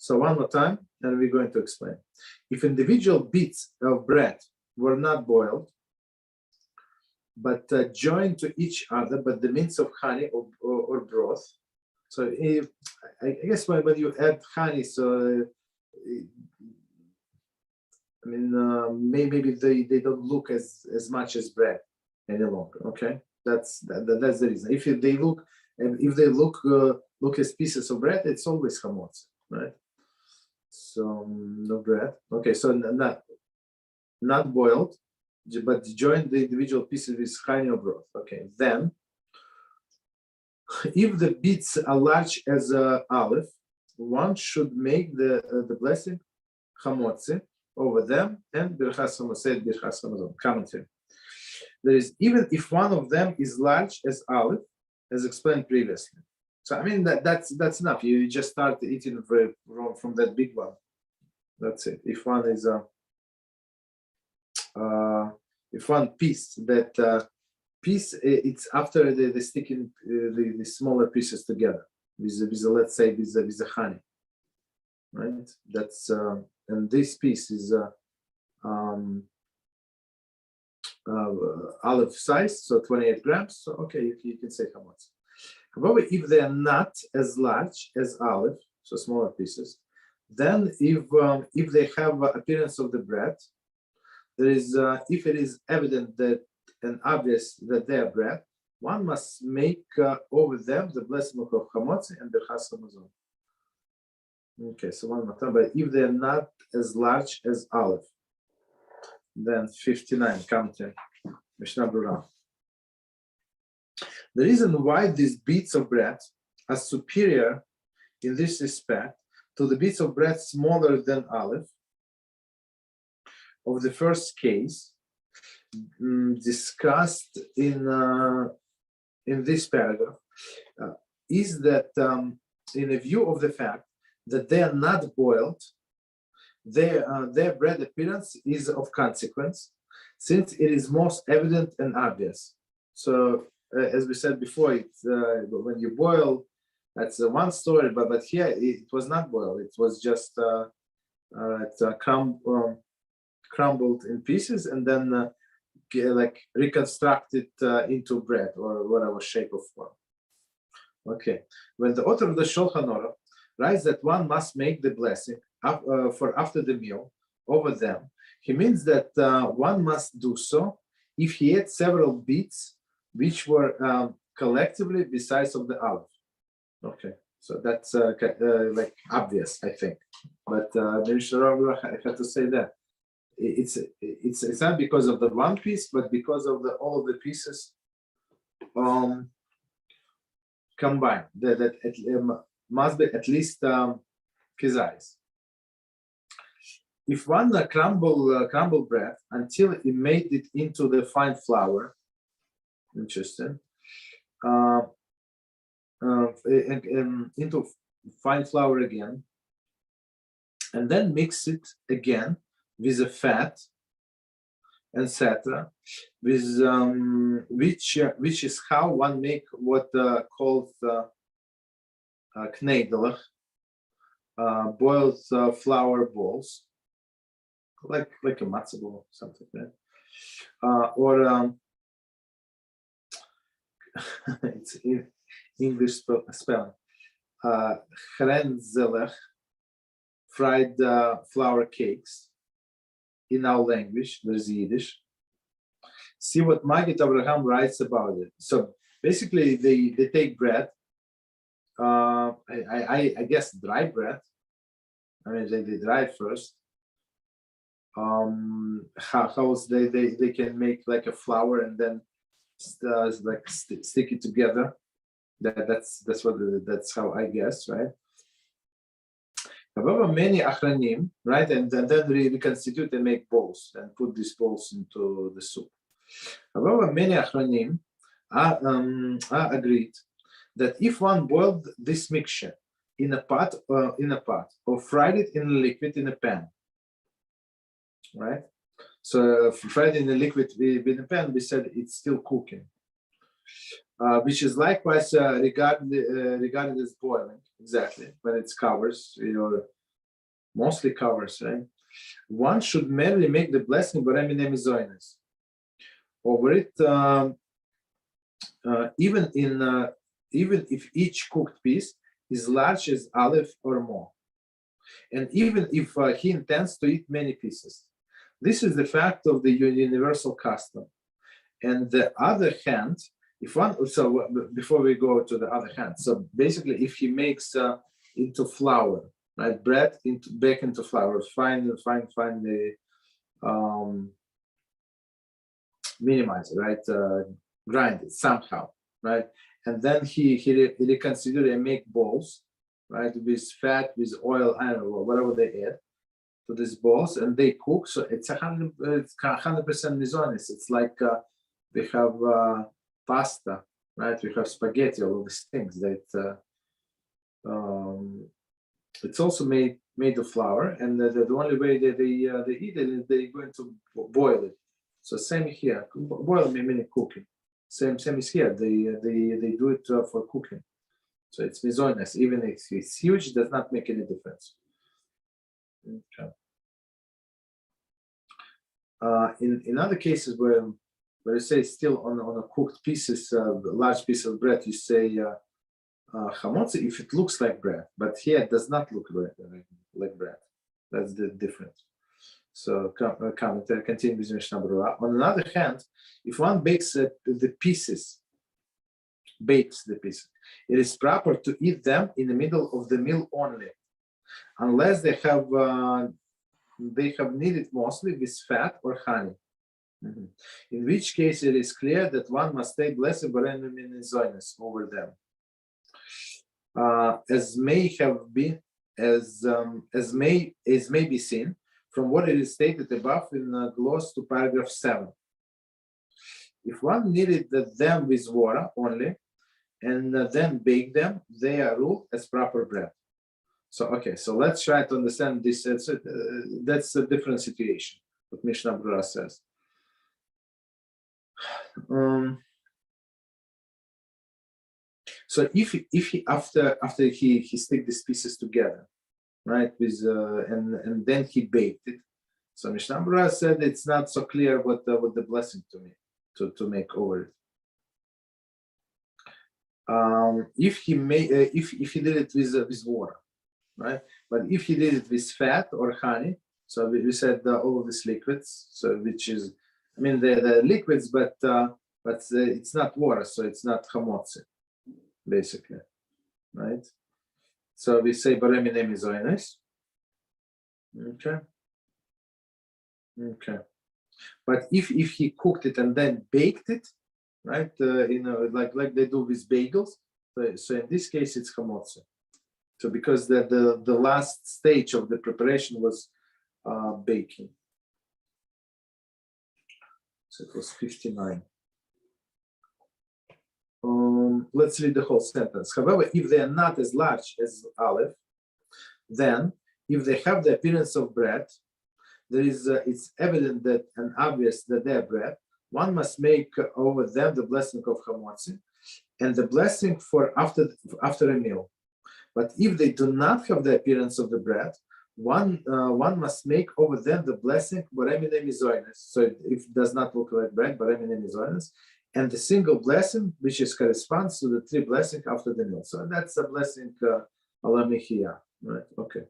So one more time, and we're going to explain. If individual bits of bread were not boiled, but joined to each other, but the means of honey or broth. So if, I guess when you add honey, so I mean maybe they don't look as much as bread any longer. Okay, that's the reason. If they look as pieces of bread, it's always hamotz, right? So no bread. Okay, so not boiled, but join the individual pieces with honey or broth. Okay, then if the bits are large as an olive, one should make the blessing hamotzi over them and birchas hamazon. Commentary. There is, even if one of them is large as olive, as explained previously. So I mean that's enough. You just start eating from that big one. That's it. If one is if one piece, that piece, it's after the sticking the smaller pieces together with let's say with the honey, right? That's and this piece is olive size, so 28 grams. So okay, you can say how much. However, if they are not as large as olive, so smaller pieces, then if they have appearance of the bread, there is if it is evident that and obvious that they are bread, one must make over them the blessing of hamotzi and birchas hamazon. Okay, so one more time. But if they are not as large as olive, then 59. Commentary, Mishneh Berurah. The reason why these bits of bread are superior in this respect to the bits of bread smaller than olive of the first case discussed in this paragraph is that in a view of the fact that they are not boiled, their bread appearance is of consequence, since it is most evident and obvious. So as we said before, when you boil, that's one story, but here it was not boiled. It was just crumbled in pieces and then like reconstructed into bread or whatever shape or form. Okay, when the author of the Shulchan writes that one must make the blessing for after the meal over them, he means that one must do so if he had several bits which were collectively the size of the olive. Okay, so that's like obvious, I think. But I have to say that it's not because of the one piece, but because of all of the pieces combined. That must be at least precise. If one crumble bread until it made it into the fine flour, interesting, into fine flour again, and then mix it again with the fat, etc., with which is how one make what called knedler, boiled flour balls, like a matzo ball, something like that, or it's in English spelling, Crumbles, fried flour cakes. In our language, there's Yiddish. See what Maggid Abraham writes about it. So basically, they take bread. I guess dry bread. I mean, they dry it first. How they can make like a flour and then like stick it together. That's how I guess, right? However, many achranim, right, and then reconstitute and make balls and put these balls into the soup. However, many achranim are agreed that if one boiled this mixture in a pot, or fried it in a liquid in a pan, right? So fried in a liquid in a pan, we said it's still cooking, which is likewise regarded as boiling, exactly, when it covers mostly covers, right? One should merely make the blessing Borei Minei Mizonos over it, even if each cooked piece is large as aleph or more, and even if he intends to eat many pieces. This is the fact of the universal custom. And the other hand, before we go to the other hand, so basically, if he makes into flour, right, bread back into flour, finely minimize it, right, grind it somehow, right, and then he reconsider and make balls, right, with fat, with oil, I don't know, whatever they add to these balls, and they cook. So it's 100% mizonis. It's like we have pasta, right? We have spaghetti, all of these things that it's also made of flour, and the only way that they eat it is they're going to boil it. So same here, boil meaning cooking. Same is here. They do it for cooking. So it's mizonos. Even if it's huge, does not make any difference. Okay. In other cases where you say still on a cooked pieces, large piece of bread, you say chamotzi if it looks like bread, but here it does not look like bread. That's the difference. So continue with Mishneh Berurah. On the other hand, if one bakes the pieces, it is proper to eat them in the middle of the meal only, unless they have kneaded mostly with fat or honey. In which case it is clear that one must take blessing over them, as may be seen from what it is stated above in gloss to paragraph 7. If one kneaded them with water only and then bake them, they are ruled as proper bread. So okay, so let's try to understand this. That's a different situation. What Mishneh Berurah says. So if he after he stick these pieces together, right, with and then he baked it. So Mishneh Berurah said it's not so clear what the blessing to make over it. If he did it with water, right? But if he did it with fat or honey, so we said all of these liquids, so which is, I mean, the liquids, but it's not water, so it's not chamotzi, basically, right? So we say Borei Minei Mizonos. Okay. But if he cooked it and then baked it, right? Like they do with bagels. So in this case, it's chamotzi. So because the last stage of the preparation was baking. So it was 59. Let's read the whole sentence. However, if they are not as large as aleph, then if they have the appearance of bread, it's evident that and obvious that they are bread. One must make over them the blessing of chamotzi and the blessing for after a meal. But if they do not have the appearance of the bread, one must make over them the blessing Borei Minei Mizonos. So if it does not look like bread, Borei Minei Mizonos, and the single blessing which corresponds to the 3 blessings after the meal. So that's a blessing alamihia, right? Okay.